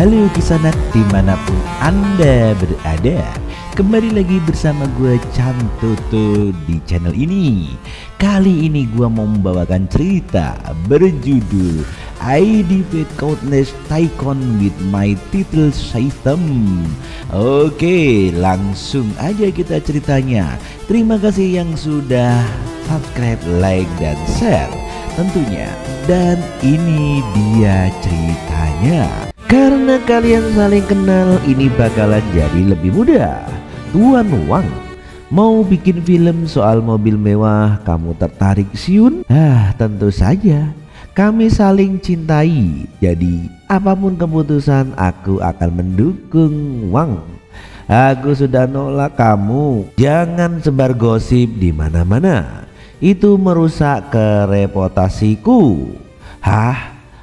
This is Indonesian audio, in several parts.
Halo kisanak dimanapun Anda berada, kembali lagi bersama gue Cantoto di channel ini. Kali ini gue mau membawakan cerita berjudul I Defeat Countless Tycoon with My Title System. Oke, langsung aja kita ceritanya. Terima kasih yang sudah subscribe, like, dan share tentunya. Dan ini dia ceritanya. Karena kalian saling kenal, ini bakalan jadi lebih mudah. Tuan Wang mau bikin film soal mobil mewah, kamu tertarik siun? Tentu saja. Kami saling cintai, jadi apapun keputusan aku akan mendukung Wang. Aku sudah nolak kamu. Jangan sebar gosip di mana-mana. Itu merusak reputasiku.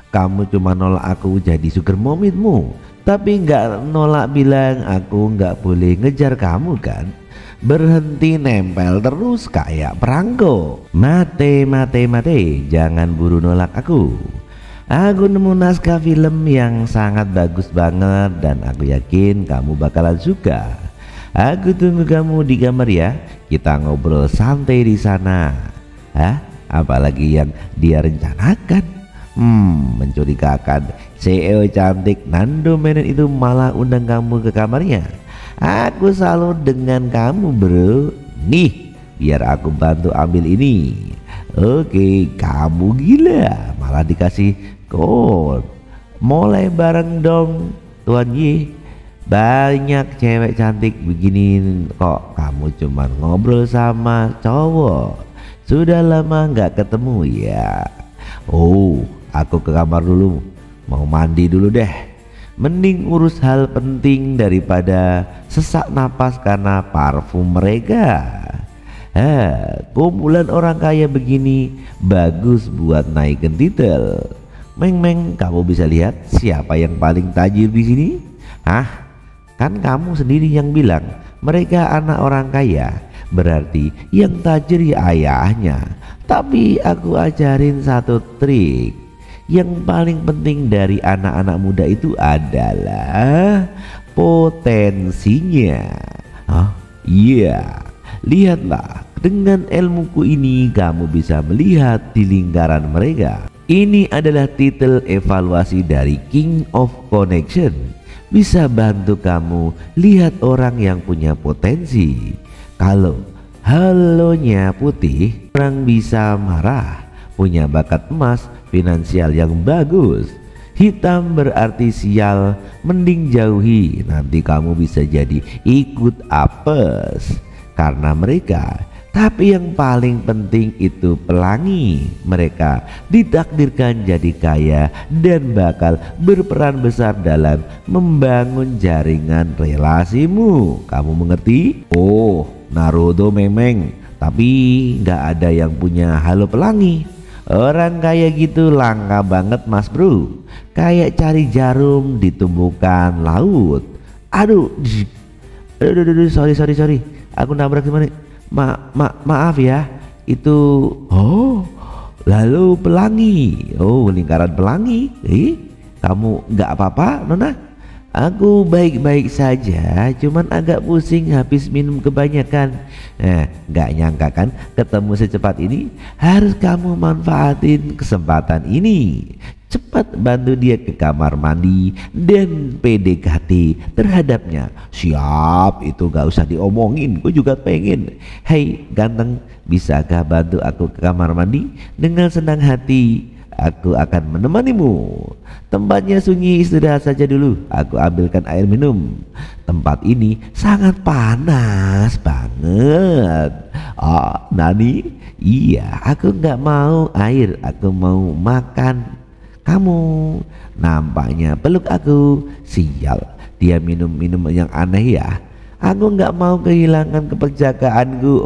Kamu cuma nolak aku jadi sugar momitmu, tapi nggak nolak bilang aku nggak boleh ngejar kamu kan? Berhenti nempel terus kayak perangko. Mate, jangan buru nolak aku. Aku nemu naskah film yang sangat bagus banget dan aku yakin kamu bakalan suka. Aku tunggu kamu di kamar ya. Kita ngobrol santai di sana. Apalagi yang dia rencanakan? Mencurigakan. CEO cantik Nando Menon itu malah undang kamu ke kamarnya. Aku salut dengan kamu bro. Nih, biar aku bantu ambil ini. Oke, kamu gila, malah dikasih code. Mulai bareng dong Tuan Y. Banyak cewek cantik begini kok, kamu cuman ngobrol sama cowok. Sudah lama nggak ketemu ya. Aku ke kamar dulu, mau mandi dulu deh. Mending urus hal penting daripada sesak napas karena parfum mereka. Kumpulan orang kaya begini bagus buat naikin titel. Meng, kamu bisa lihat siapa yang paling tajir di sini? Kan kamu sendiri yang bilang mereka anak orang kaya, berarti yang tajir ya ayahnya. Tapi aku ajarin satu trik. Yang paling penting dari anak-anak muda itu adalah potensinya. Iya, lihatlah, dengan ilmuku ini kamu bisa melihat di lingkaran mereka. Ini adalah titel evaluasi dari King of Connection. Bisa bantu kamu lihat orang yang punya potensi. Kalau halonya putih, orang bisa marah. Punya bakat emas, finansial yang bagus. Hitam berarti sial, mending jauhi. Nanti kamu bisa jadi ikut apes karena mereka. Tapi yang paling penting itu pelangi. Mereka ditakdirkan jadi kaya dan bakal berperan besar dalam membangun jaringan relasimu. Kamu mengerti? Naruto memeng, tapi nggak ada yang punya halo pelangi. Orang kaya gitu langka banget mas bro. Kayak cari jarum di tumbukan laut. Aduh, sorry. Aku nabrak gimana? Maaf ya. Itu lalu pelangi. Lingkaran pelangi. Kamu nggak apa-apa Nona? Aku baik-baik saja, cuman agak pusing habis minum kebanyakan. Gak nyangka kan ketemu secepat ini. Harus kamu manfaatin kesempatan ini. Cepat bantu dia ke kamar mandi dan PDKT terhadapnya. Siap, itu gak usah diomongin, gue juga pengen. Hei ganteng, bisakah bantu aku ke kamar mandi? Dengan senang hati aku akan menemanimu. Tempatnya sunyi, istirahat saja dulu. Aku ambilkan air minum. Tempat ini sangat panas banget. Nani? Iya, aku nggak mau air, aku mau makan. Kamu nampaknya peluk aku. Sial, dia minum yang aneh ya. Aku nggak mau kehilangan keperjakaanku.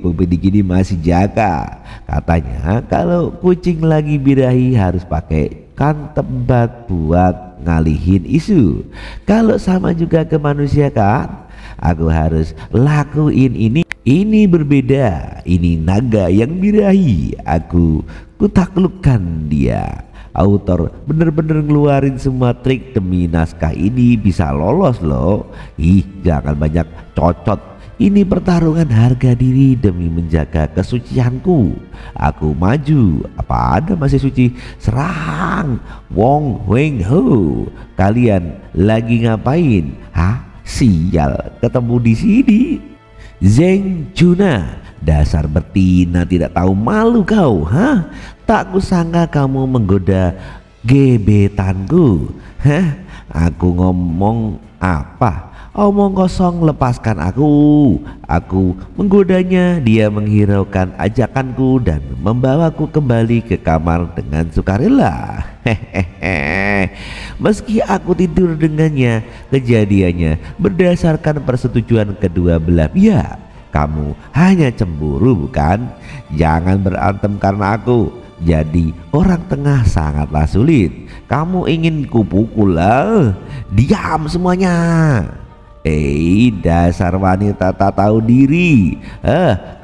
Kumpul gini masih jaga. Katanya kalau kucing lagi birahi harus pakai tempat buat ngalihin isu. Kalau sama juga ke manusia kan, aku harus lakuin ini. Ini berbeda. Ini naga yang birahi. Aku kutaklukkan dia. autor bener-bener ngeluarin semua trik demi naskah ini bisa lolos loh. Ih, jangan banyak cocot. Ini pertarungan harga diri demi menjaga kesucianku. Aku maju. Apa ada masih suci? Serang Wong Weng Ho. Kalian lagi ngapain? Hah? Sial, ketemu di sini. Zheng Juna, dasar betina tidak tahu malu kau. Hah? Tak kusangka kamu menggoda gebetanku. Hah? Aku ngomong apa? Omong kosong, lepaskan aku. Aku menggodanya, dia menghiraukan ajakanku dan membawaku kembali ke kamar dengan sukarela. Hehehe. Meski aku tidur dengannya, kejadiannya berdasarkan persetujuan kedua belah pihak. Kamu hanya cemburu bukan? Jangan berantem karena aku. Jadi orang tengah sangatlah sulit. Kamu ingin kupukul lah? Diam semuanya. Dasar wanita tak tahu diri.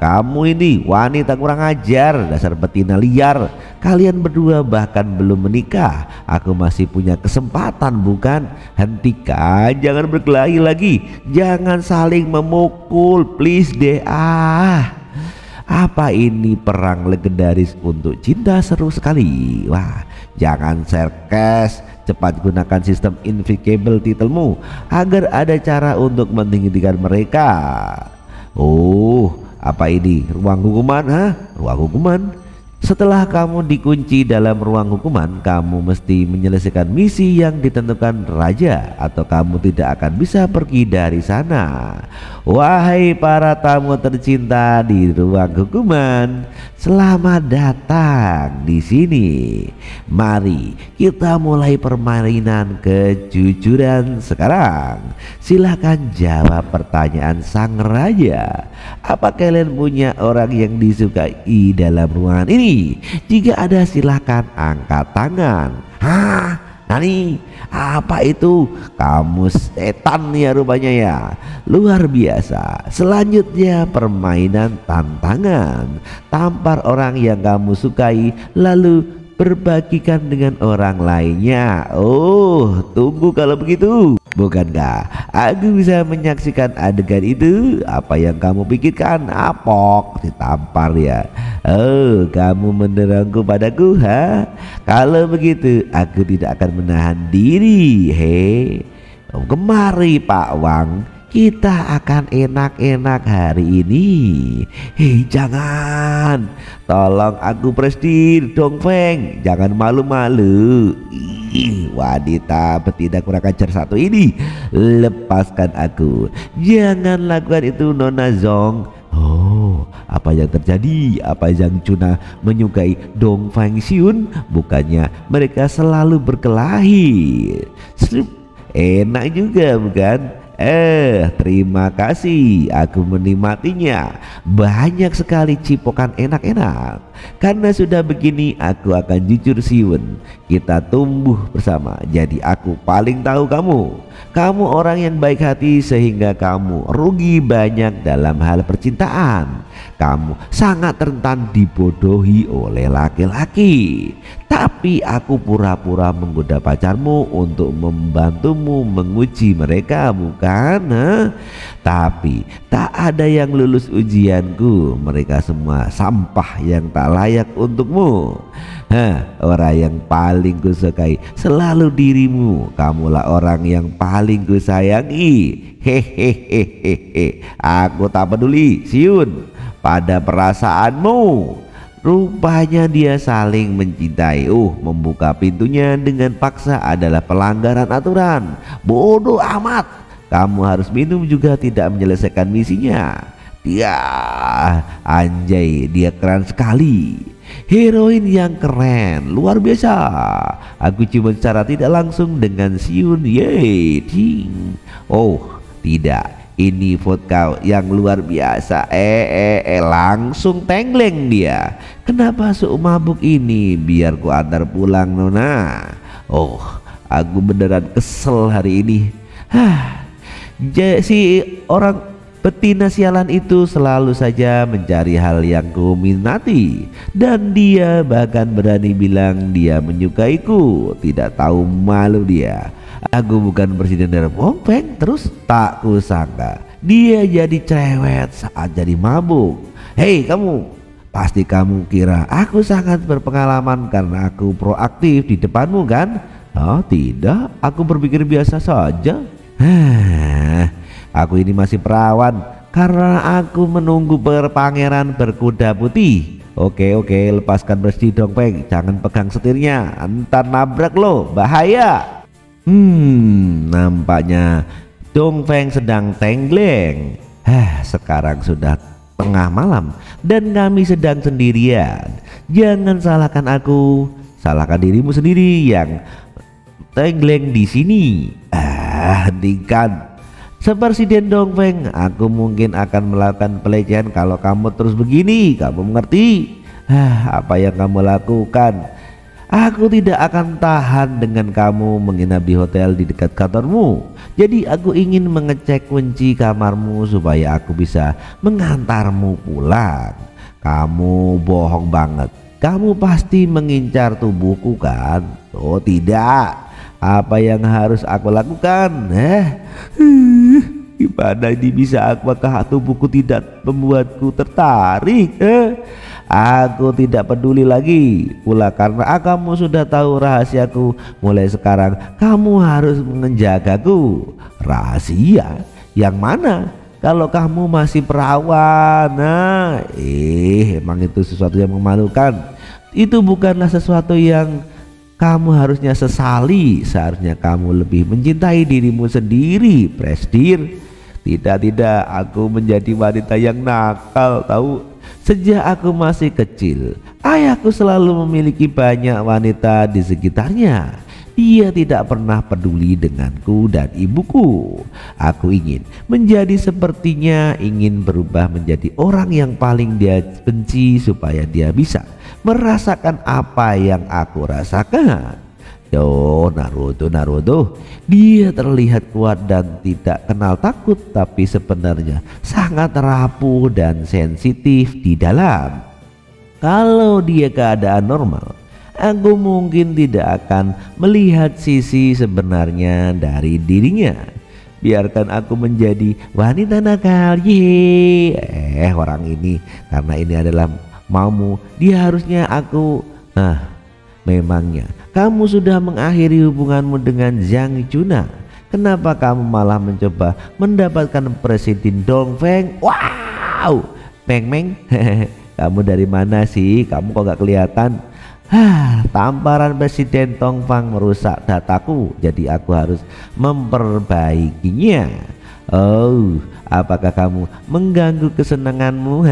Kamu ini wanita kurang ajar, dasar betina liar. Kalian berdua bahkan belum menikah. Aku masih punya kesempatan bukan? Hentikan, jangan berkelahi lagi. Jangan saling memukul, please deh. Apa ini perang legendaris untuk cinta? Seru sekali. Wah, jangan serkes. Cepat gunakan sistem invisible titelmu agar ada cara untuk menghentikan mereka. Oh, apa ini? Ruang hukuman? Ruang hukuman? Setelah kamu dikunci dalam ruang hukuman, kamu mesti menyelesaikan misi yang ditentukan raja, atau kamu tidak akan bisa pergi dari sana. Wahai para tamu tercinta di ruang hukuman, selamat datang di sini. Mari kita mulai permainan kejujuran sekarang. Silakan jawab pertanyaan sang raja. Apa kalian punya orang yang disukai dalam ruangan ini? Jika ada silakan angkat tangan. Hah? Nani? Apa itu? Kamu setan ya rupanya ya. Luar biasa. Selanjutnya permainan tantangan. Tampar orang yang kamu sukai lalu berbagikan dengan orang lainnya. Oh, tunggu kalau begitu. Bukankah aku bisa menyaksikan adegan itu? Apa yang kamu pikirkan? Apok, ditampar ya. Oh, kamu menerangku padaku, ha? Kalau begitu aku tidak akan menahan diri. Kemari Pak Wang, kita akan enak-enak hari ini. Jangan, tolong aku prestir dong Feng, jangan malu-malu. Wanita betina kurang ajar satu ini, lepaskan aku. Jangan lakukan itu Nona Zong. Oh, apa yang terjadi? Apa Zhang Juna menyukai Dong Fang Xiun? Bukannya mereka selalu berkelahi? Enak juga bukan? Terima kasih, aku menikmatinya. Banyak sekali cipokan enak-enak. Karena sudah begini, aku akan jujur Siun. Kita tumbuh bersama, jadi aku paling tahu kamu. Kamu orang yang baik hati sehingga kamu rugi banyak dalam hal percintaan. Kamu sangat rentan dibodohi oleh laki-laki. Tapi aku pura-pura menggoda pacarmu untuk membantumu menguji mereka, bukan? Tapi tak ada yang lulus ujianku. Mereka semua sampah yang tak layak untukmu. Orang yang paling kusukai selalu dirimu. Kamulah orang yang paling kusayangi. Hehehehe. Aku tak peduli Siun pada perasaanmu. Rupanya dia saling mencintai. Membuka pintunya dengan paksa adalah pelanggaran aturan. Bodoh amat. Kamu harus minum juga tidak menyelesaikan misinya. Dia anjay, dia keren sekali. Heroin yang keren, luar biasa. Aku cuma secara tidak langsung dengan Siun. Ding. Oh tidak, ini vodka yang luar biasa. Langsung tengleng dia. Kenapa mabuk ini? Biar ku antar pulang Nona. Oh, aku beneran kesel hari ini. Si orang Betina sialan itu selalu saja mencari hal yang kuminati, dan dia bahkan berani bilang dia menyukaiku. Tidak tahu malu dia. Aku bukan presiden dari Dongfeng. Terus tak kusangka dia jadi cerewet saat jadi mabuk. Hei kamu, pasti kamu kira aku sangat berpengalaman karena aku proaktif di depanmu kan? Oh tidak, aku berpikir biasa saja. Aku ini masih perawan karena aku menunggu pangeran berkuda putih. Oke, lepaskan Presiden Dongfeng, jangan pegang setirnya, entar nabrak lo, bahaya. Nampaknya Dongfeng sedang tenggleng. Sekarang sudah tengah malam dan kami sedang sendirian. Jangan salahkan aku, salahkan dirimu sendiri yang tenggleng di sini. Hentikan. Sepresiden Dongfeng, aku mungkin akan melakukan pelecehan kalau kamu terus begini. Kamu mengerti? Apa yang kamu lakukan? Aku tidak akan tahan dengan kamu menginap di hotel di dekat kantormu. Jadi aku ingin mengecek kunci kamarmu supaya aku bisa mengantarmu pulang. Kamu bohong banget. Kamu pasti mengincar tubuhku kan? Oh tidak. Apa yang harus aku lakukan? Gimana ini bisa? Apakah tubuhku tidak membuatku tertarik? Aku tidak peduli lagi pula karena kamu sudah tahu rahasiaku. Mulai sekarang kamu harus menjagaku. Rahasia? Yang mana? Kalau kamu masih perawan. Emang itu sesuatu yang memalukan. Itu bukanlah sesuatu yang kamu harusnya sesali. Seharusnya kamu lebih mencintai dirimu sendiri, Presdir. Tidak, aku menjadi wanita yang nakal tahu. Sejak aku masih kecil, ayahku selalu memiliki banyak wanita di sekitarnya. Dia tidak pernah peduli denganku dan ibuku. Aku ingin menjadi sepertinya, ingin berubah menjadi orang yang paling dia benci supaya dia bisa merasakan apa yang aku rasakan. Naruto, dia terlihat kuat dan tidak kenal takut, tapi sebenarnya sangat rapuh dan sensitif di dalam. Kalau dia keadaan normal, aku mungkin tidak akan melihat sisi sebenarnya dari dirinya. Biarkan aku menjadi wanita nakal. Orang ini, karena ini adalah maumu, dia harusnya aku. Memangnya kamu sudah mengakhiri hubunganmu dengan Zhang Juna? Kenapa kamu malah mencoba mendapatkan Presiden Dongfeng? Wow, Meng, kamu dari mana sih? Kamu kok gak kelihatan? Tamparan Presiden Dongfeng merusak dataku, jadi aku harus memperbaikinya. Oh, apakah kamu mengganggu kesenanganmu?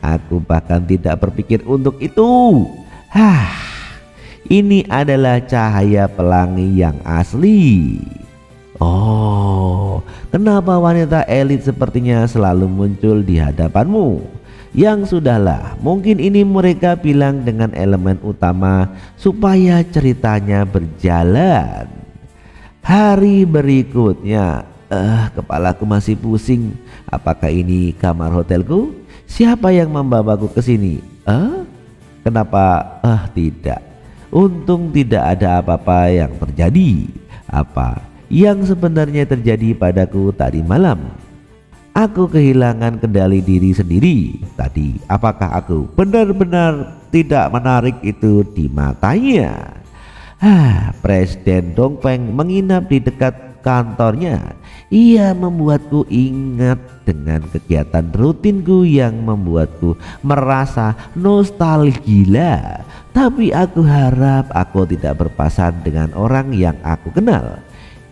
Aku bahkan tidak berpikir untuk itu. Ini adalah cahaya pelangi yang asli. Oh, kenapa wanita elit sepertinya selalu muncul di hadapanmu? Yang sudahlah, mungkin ini mereka bilang dengan elemen utama supaya ceritanya berjalan. Hari berikutnya, kepalaku masih pusing. Apakah ini kamar hotelku? Siapa yang membawaku ke sini? Kenapa? Tidak. Untung tidak ada apa-apa yang terjadi. Apa yang sebenarnya terjadi padaku tadi malam? Aku kehilangan kendali diri sendiri. Tadi apakah aku benar-benar tidak menarik itu di matanya? Presiden Dongfeng menginap di dekat kantornya. Ia membuatku ingat dengan kegiatan rutinku yang membuatku merasa nostalgia. Tapi aku harap aku tidak berpasangan dengan orang yang aku kenal.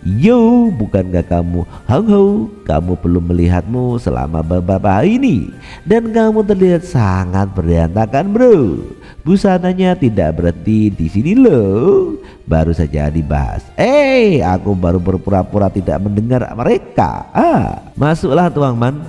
Yo, bukankah kamu kamu belum melihatmu selama beberapa hari ini, dan kamu terlihat sangat berantakan bro. Busananya tidak berhenti di sini loh, baru saja dibahas. Aku baru berpura-pura tidak mendengar mereka. Masuklah Tuang Man,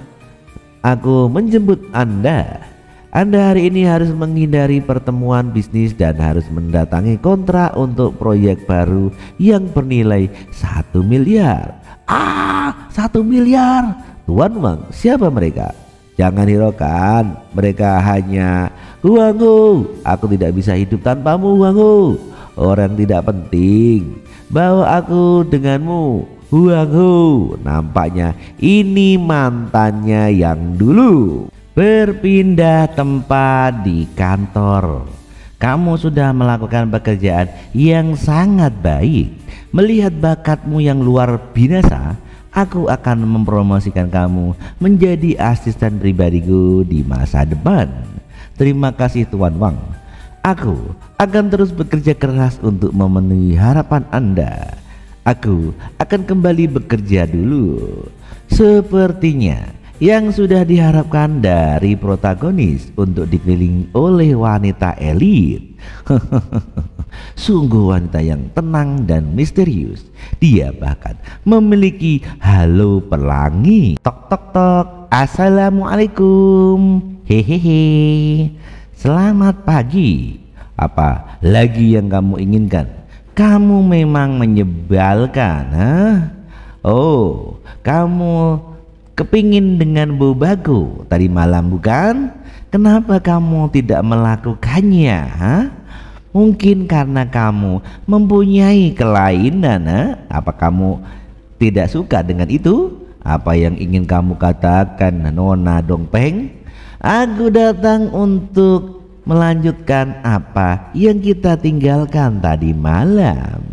aku menjemput Anda. Anda hari ini harus menghindari pertemuan bisnis dan harus mendatangi kontrak untuk proyek baru yang bernilai 1 miliar. 1 miliar? Tuan Wang, siapa mereka? Jangan hiraukan, mereka hanya Huang Ho. Aku tidak bisa hidup tanpamu, Huang Ho. Orang tidak penting, bawa aku denganmu, Huang Ho. Nampaknya ini mantannya yang dulu. Berpindah tempat di kantor. Kamu sudah melakukan pekerjaan yang sangat baik. Melihat bakatmu yang luar biasa, aku akan mempromosikan kamu menjadi asisten pribadiku di masa depan. Terima kasih Tuan Wang. Aku akan terus bekerja keras untuk memenuhi harapan Anda. Aku akan kembali bekerja dulu. Sepertinya yang sudah diharapkan dari protagonis untuk dikelilingi oleh wanita elit. Sungguh wanita yang tenang dan misterius. Dia bahkan memiliki halo pelangi. Tok tok tok. Assalamualaikum. Hehehe. Selamat pagi. Apa lagi yang kamu inginkan? Kamu memang menyebalkan, huh? Oh, kamu kepingin dengan bobaku tadi malam bukan? Kenapa kamu tidak melakukannya? Ha? Mungkin karena kamu mempunyai kelainan. Ha? Apa kamu tidak suka dengan itu? Apa yang ingin kamu katakan, Nona Dongpeng? Aku datang untuk melanjutkan apa yang kita tinggalkan tadi malam.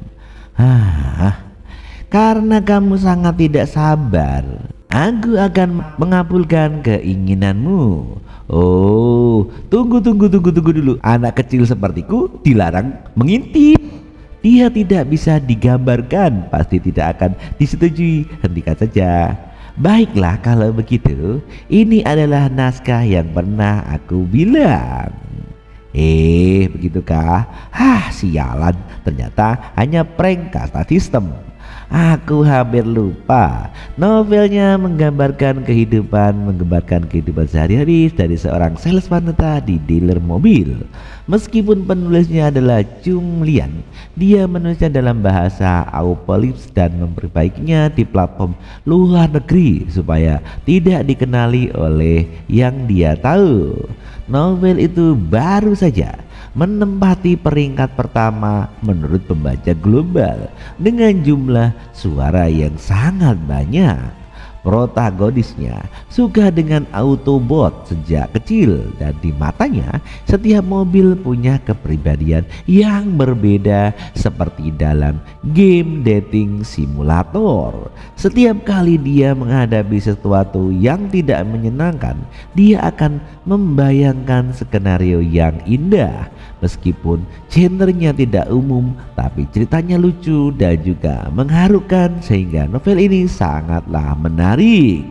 Karena kamu sangat tidak sabar, aku akan mengabulkan keinginanmu. Oh, tunggu dulu. Anak kecil sepertiku dilarang mengintip. Dia tidak bisa digambarkan, pasti tidak akan disetujui. Hentikan saja. Baiklah kalau begitu, ini adalah naskah yang pernah aku bilang. Begitukah? Sialan, ternyata hanya prank kasta sistem. Aku hampir lupa, novelnya menggambarkan kehidupan sehari-hari dari seorang sales wanita di dealer mobil. Meskipun penulisnya adalah Chung Lian, dia menulisnya dalam bahasa Apocalypse dan memperbaikinya di platform luar negeri supaya tidak dikenali oleh yang dia tahu. Novel itu baru saja menempati peringkat pertama menurut pembaca global dengan jumlah suara yang sangat banyak. Protagonisnya suka dengan Autobot sejak kecil dan di matanya setiap mobil punya kepribadian yang berbeda seperti dalam game dating simulator. Setiap kali dia menghadapi sesuatu yang tidak menyenangkan, dia akan membayangkan skenario yang indah. Meskipun genrenya tidak umum, tapi ceritanya lucu dan juga mengharukan sehingga novel ini sangatlah menarik.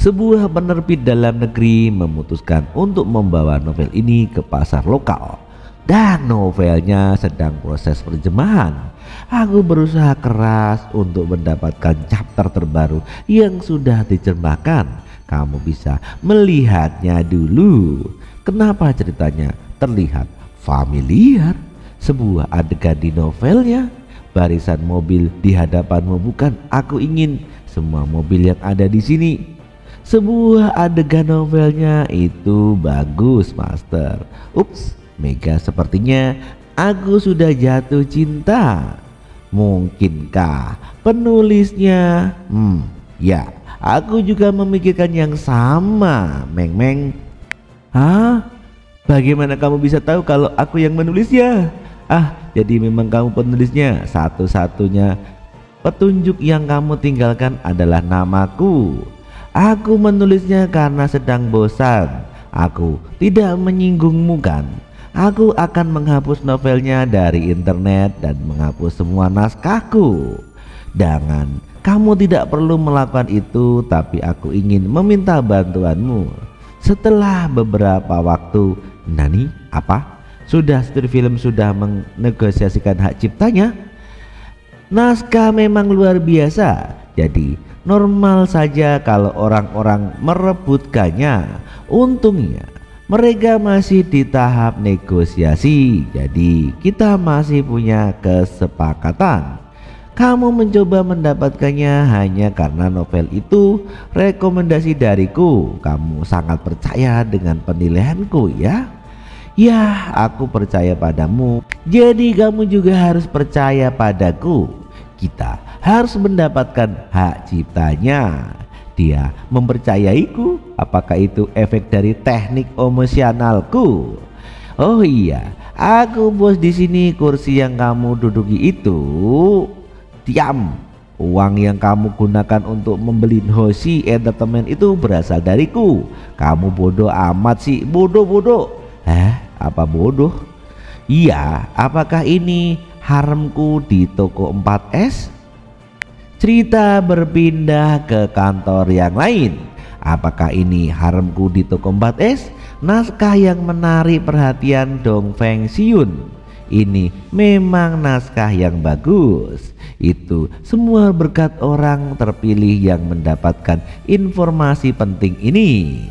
Sebuah penerbit dalam negeri memutuskan untuk membawa novel ini ke pasar lokal dan novelnya sedang proses terjemahan. Aku berusaha keras untuk mendapatkan chapter terbaru yang sudah diterjemahkan. Kamu bisa melihatnya dulu. Kenapa ceritanya terlihat familiar? Sebuah adegan di novelnya, barisan mobil di hadapanmu bukan? Aku ingin semua mobil yang ada di sini. Sebuah adegan novelnya itu bagus, Master. Ups, Mega, sepertinya aku sudah jatuh cinta. Mungkinkah penulisnya? Ya, aku juga memikirkan yang sama, Meng. Bagaimana kamu bisa tahu kalau aku yang menulisnya? Jadi memang kamu penulisnya. Satu-satunya petunjuk yang kamu tinggalkan adalah namaku. Aku menulisnya karena sedang bosan. Aku tidak menyinggungmu kan? Aku akan menghapus novelnya dari internet dan menghapus semua naskahku. Jangan, kamu tidak perlu melakukan itu, tapi aku ingin meminta bantuanmu. Setelah beberapa waktu, Nani, apa? Sudah studio film sudah menegosiasikan hak ciptanya? Naskah memang luar biasa, jadi normal saja kalau orang-orang merebutkannya. Untungnya mereka masih di tahap negosiasi, jadi kita masih punya kesepakatan. Kamu mencoba mendapatkannya hanya karena novel itu rekomendasi dariku. Kamu sangat percaya dengan penilaianku ya? Ya, aku percaya padamu. Jadi kamu juga harus percaya padaku. Kita harus mendapatkan hak ciptanya. Dia mempercayaiku. Apakah itu efek dari teknik emosionalku? Oh iya, aku bos di sini. Kursi yang kamu duduki itu, diam. Uang yang kamu gunakan untuk membeli Hoshi Entertainment itu berasal dariku. Kamu bodoh amat sih, bodoh. Apa bodoh? Iya, apakah ini haremku di toko 4S? Cerita berpindah ke kantor yang lain. Apakah ini haremku di toko 4S? Naskah yang menarik perhatian Dong Feng Siun. Ini memang naskah yang bagus. Itu semua berkat orang terpilih yang mendapatkan informasi penting ini.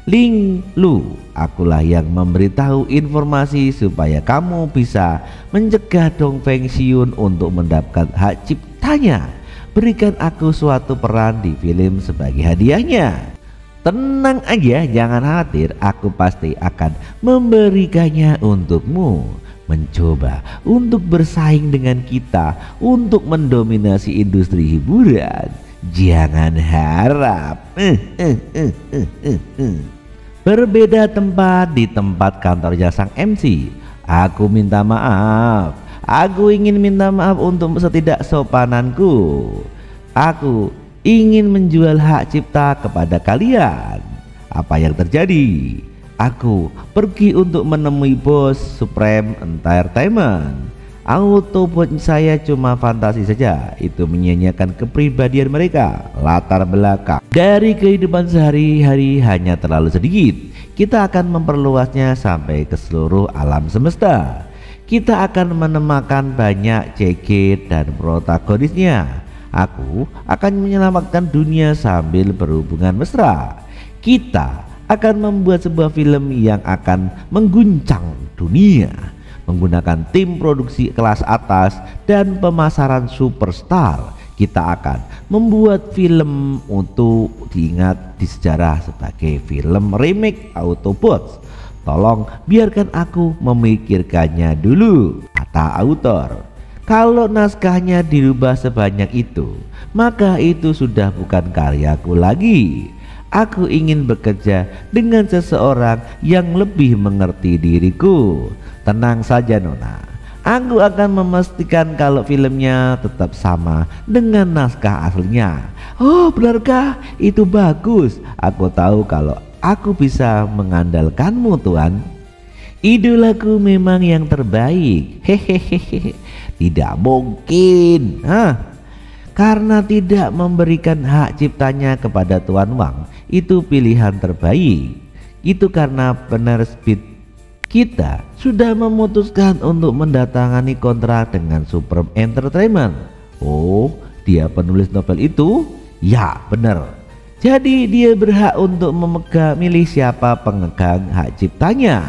Ling Lu, akulah yang memberitahu informasi supaya kamu bisa mencegah Dong Feng Siun untuk mendapatkan hak ciptanya. Berikan aku suatu peran di film sebagai hadiahnya. Tenang aja, jangan khawatir, aku pasti akan memberikannya untukmu. Mencoba untuk bersaing dengan kita untuk mendominasi industri hiburan, jangan harap. Berbeda tempat di tempat kantornya sang MC. Aku minta maaf. Aku ingin minta maaf untuk ketidaksopananku. Aku ingin menjual hak cipta kepada kalian. Apa yang terjadi? Aku pergi untuk menemui bos Supreme Entertainment. Autobot saya cuma fantasi saja. Itu menyanyikan kepribadian mereka. Latar belakang dari kehidupan sehari-hari hanya terlalu sedikit. Kita akan memperluasnya sampai ke seluruh alam semesta. Kita akan menemukan banyak CG dan protagonisnya. Aku akan menyelamatkan dunia sambil berhubungan mesra. Kita akan membuat sebuah film yang akan mengguncang dunia menggunakan tim produksi kelas atas dan pemasaran superstar. Kita akan membuat film untuk diingat di sejarah sebagai film remake Autobots. Tolong biarkan aku memikirkannya dulu, kata autor. Kalau naskahnya dirubah sebanyak itu, maka itu sudah bukan karyaku lagi. Aku ingin bekerja dengan seseorang yang lebih mengerti diriku. Tenang saja Nona, aku akan memastikan kalau filmnya tetap sama dengan naskah aslinya. Oh benarkah? Itu bagus. Aku tahu kalau aku bisa mengandalkanmu Tuan. Idolaku memang yang terbaik. Hehehe. Tidak mungkin. Karena tidak memberikan hak ciptanya kepada Tuan Wang itu pilihan terbaik. Itu karena penerbit kita sudah memutuskan untuk mendatangani kontrak dengan Supreme Entertainment. Oh, dia penulis novel itu? Ya, benar. Jadi dia berhak untuk milih siapa pengegang hak ciptanya.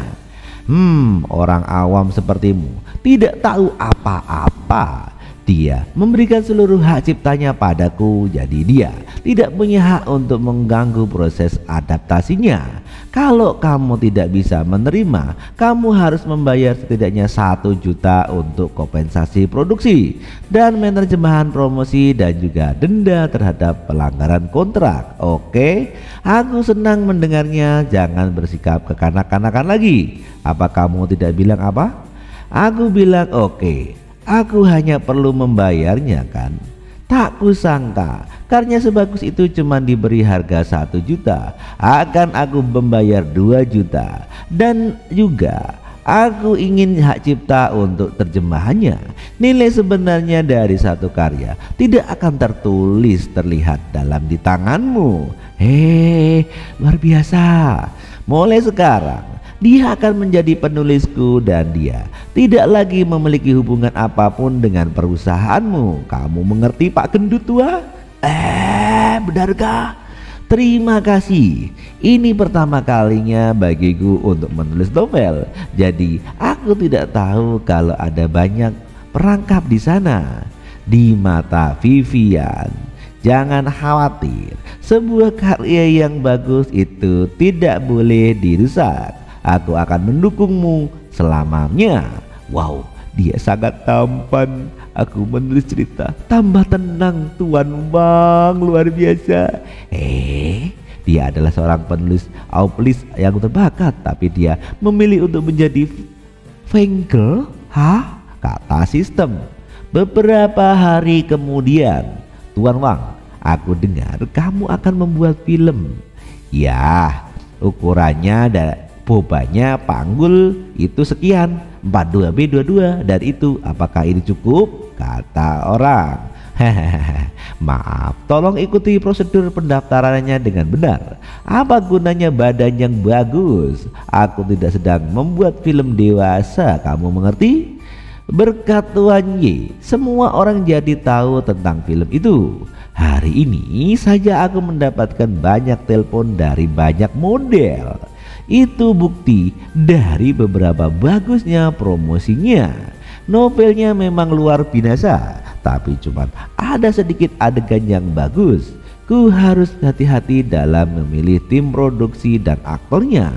Orang awam sepertimu tidak tahu apa-apa. Dia memberikan seluruh hak ciptanya padaku, jadi dia tidak punya hak untuk mengganggu proses adaptasinya. Kalau kamu tidak bisa menerima, kamu harus membayar setidaknya 1 juta untuk kompensasi produksi dan menerjemahan promosi dan juga denda terhadap pelanggaran kontrak. Oke, aku senang mendengarnya. Jangan bersikap kekanak-kanakan lagi. Apa kamu tidak bilang apa? Aku bilang oke. Aku hanya perlu membayarnya kan? Tak kusangka karya sebagus itu cuma diberi harga 1 juta. Akan aku membayar 2 juta. Dan juga aku ingin hak cipta untuk terjemahannya. Nilai sebenarnya dari satu karya tidak akan terlihat dalam di tanganmu. Luar biasa. Mulai sekarang dia akan menjadi penulisku dan dia tidak lagi memiliki hubungan apapun dengan perusahaanmu. Kamu mengerti Pak Gendut tua? Benarkah? Terima kasih. Ini pertama kalinya bagiku untuk menulis novel. Jadi aku tidak tahu kalau ada banyak perangkap di sana. di mata Vivian. Jangan khawatir, sebuah karya yang bagus itu tidak boleh dirusak. Aku akan mendukungmu selamanya. Wow, dia sangat tampan. Aku menulis cerita tambah tenang, Tuan Wang, luar biasa. Dia adalah seorang penulis auplis yang terbakat, tapi dia memilih untuk menjadi fangirl. Hah? Kata sistem. Beberapa hari kemudian, Tuan Wang, aku dengar kamu akan membuat film. Ya, ukurannya dan bobanya panggul itu sekian, 42B22, dan itu apakah ini cukup? Kata orang. Hehehe, maaf, tolong ikuti prosedur pendaftarannya dengan benar. Apa gunanya badan yang bagus? Aku tidak sedang membuat film dewasa, kamu mengerti? Berkat Tuan Y, semua orang jadi tahu tentang film itu. Hari ini saja aku mendapatkan banyak telepon dari banyak model. Itu bukti dari beberapa bagusnya promosinya. Novelnya memang luar biasa, tapi cuma ada sedikit adegan yang bagus. Ku harus hati-hati dalam memilih tim produksi dan aktornya.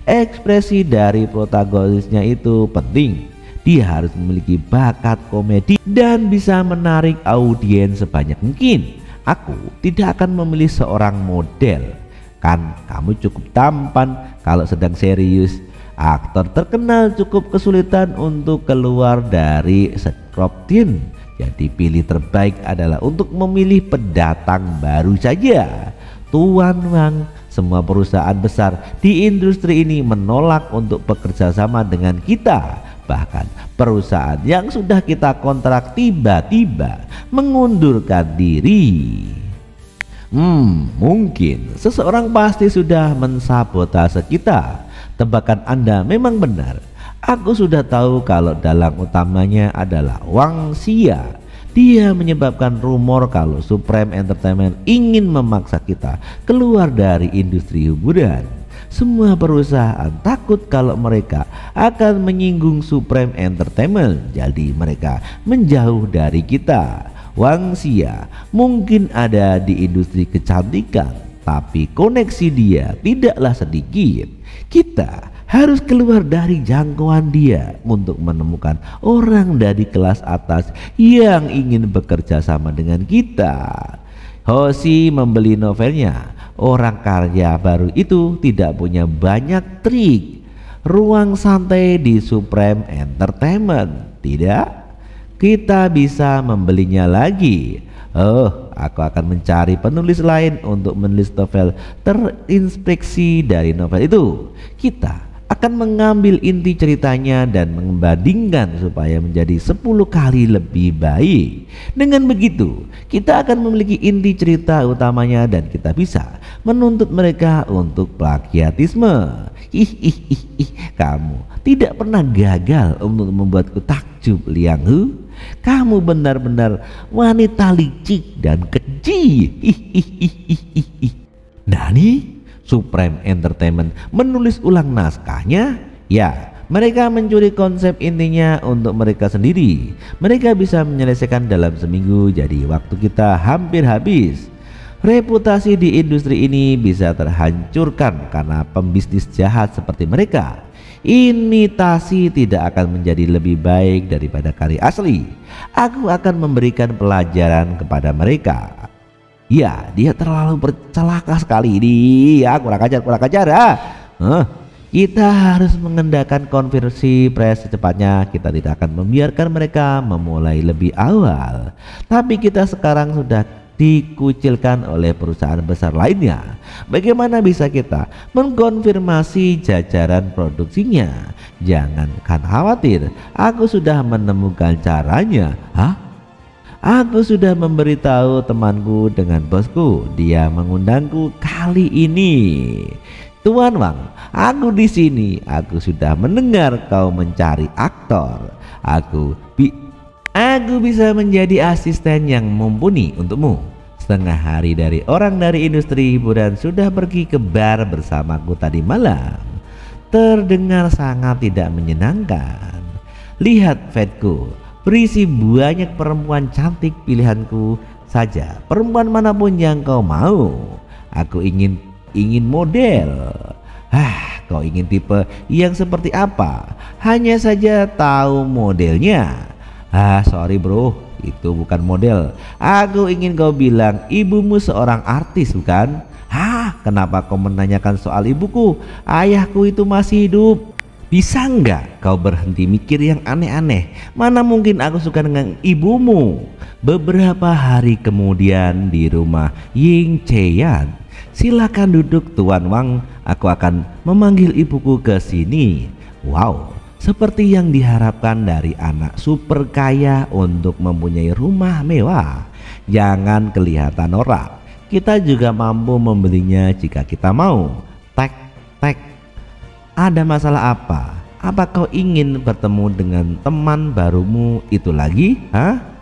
Ekspresi dari protagonisnya itu penting. Dia harus memiliki bakat komedi dan bisa menarik audiens sebanyak mungkin. Aku tidak akan memilih seorang model. Kan kamu cukup tampan kalau sedang serius. Aktor terkenal cukup kesulitan untuk keluar dari script team. Jadi pilih terbaik adalah untuk memilih pendatang baru saja. Tuan Wang, semua perusahaan besar di industri ini menolak untuk bekerja sama dengan kita. Bahkan perusahaan yang sudah kita kontrak tiba-tiba mengundurkan diri. Mungkin seseorang pasti sudah mensabotase kita. Tebakan Anda memang benar. Aku sudah tahu kalau dalang utamanya adalah Wang Xia. Dia menyebabkan rumor kalau Supreme Entertainment ingin memaksa kita keluar dari industri hiburan. Semua perusahaan takut kalau mereka akan menyinggung Supreme Entertainment, jadi mereka menjauh dari kita. Wang Xia mungkin ada di industri kecantikan, tapi koneksi dia tidaklah sedikit. Kita harus keluar dari jangkauan dia untuk menemukan orang dari kelas atas yang ingin bekerja sama dengan kita. Hoshi membeli novelnya. Orang karya baru itu tidak punya banyak trik. Ruang santai di Supreme Entertainment, tidak? Kita bisa membelinya lagi. Aku akan mencari penulis lain untuk menulis novel terinspirasi dari novel itu. Kita akan mengambil inti ceritanya dan membandingkan supaya menjadi 10 kali lebih baik. Dengan begitu, kita akan memiliki inti cerita utamanya dan kita bisa menuntut mereka untuk plagiatisme. Kamu tidak pernah gagal untuk membuatku takjub, Liang Hu. Kamu benar-benar wanita licik dan keji. Nani? Supreme Entertainment menulis ulang naskahnya? Ya, mereka mencuri konsep intinya untuk mereka sendiri. Mereka bisa menyelesaikan dalam seminggu, jadi waktu kita hampir habis. Reputasi di industri ini bisa terhancurkan karena pembisnis jahat seperti mereka. Imitasi tidak akan menjadi lebih baik daripada karya asli. Aku akan memberikan pelajaran kepada mereka. Ya, dia terlalu bercelaka sekali ini. Ya, kurang ajar. Kita harus mengendalikan konversi press secepatnya. Kita tidak akan membiarkan mereka memulai lebih awal. Tapi kita sekarang sudah dikucilkan oleh perusahaan besar lainnya. Bagaimana bisa kita mengkonfirmasi jajaran produksinya? Jangankan khawatir, aku sudah menemukan caranya. Aku sudah memberitahu temanku dengan bosku. Dia mengundangku kali ini. Tuan Wang, aku di sini. Aku sudah mendengar kau mencari aktor. Aku bisa menjadi asisten yang mumpuni untukmu. Setengah hari dari orang dari industri hiburan sudah pergi ke bar bersamaku tadi malam. Terdengar sangat tidak menyenangkan. Lihat feedku. berisi banyak perempuan cantik pilihanku saja. Perempuan manapun yang kau mau. Aku ingin model. Kau ingin tipe yang seperti apa? Hanya saja tahu modelnya. Sorry bro, itu bukan model. Aku ingin kau bilang ibumu seorang artis, bukan? Kenapa kau menanyakan soal ibuku? Ayahku itu masih hidup. Bisa nggak kau berhenti mikir yang aneh-aneh? Mana mungkin aku suka dengan ibumu. Beberapa hari kemudian di rumah Ying Cheyan. Silakan duduk Tuan Wang, aku akan memanggil ibuku ke sini. Wow, seperti yang diharapkan dari anak super kaya untuk mempunyai rumah mewah. Jangan kelihatan norak. Kita juga mampu membelinya jika kita mau. Tek. Ada masalah apa? Apa kau ingin bertemu dengan teman barumu itu lagi?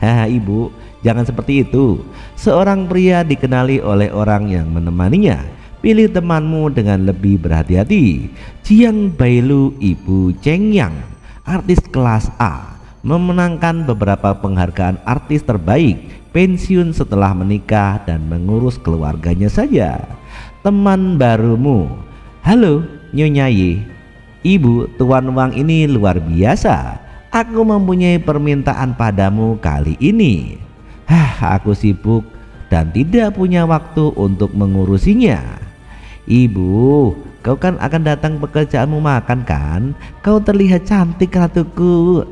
Ibu, jangan seperti itu. Seorang pria dikenali oleh orang yang menemaninya. Pilih temanmu dengan lebih berhati-hati. Jiang Bailu, Ibu Cheng Yang, artis kelas A, memenangkan beberapa penghargaan artis terbaik, pensiun setelah menikah dan mengurus keluarganya saja. Teman barumu. Halo Nyonya Ye. Ibu, Tuan Wang ini luar biasa. Aku mempunyai permintaan padamu kali ini. Aku sibuk dan tidak punya waktu untuk mengurusinya. Ibu, kau kan akan datang pekerjaanmu makan kan? Kau terlihat cantik ratuku.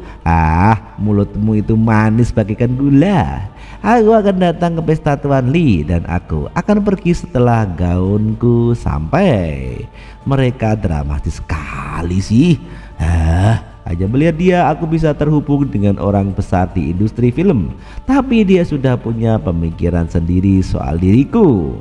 Mulutmu itu manis bagaikan gula. Aku akan datang ke pesta Tuan Li dan aku akan pergi setelah gaunku sampai. Mereka dramatis sekali sih. Aja melihat dia aku bisa terhubung dengan orang besar di industri film. Tapi dia sudah punya pemikiran sendiri soal diriku.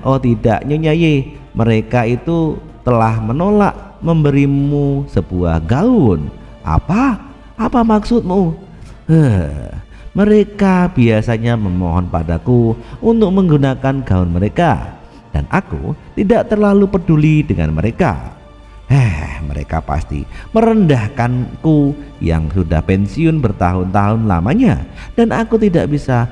Oh tidak Nyonya Ye, mereka itu telah menolak memberimu sebuah gaun. Apa maksudmu? Mereka biasanya memohon padaku untuk menggunakan gaun mereka, dan aku tidak terlalu peduli dengan mereka. Mereka pasti merendahkanku yang sudah pensiun bertahun-tahun lamanya, dan aku tidak bisa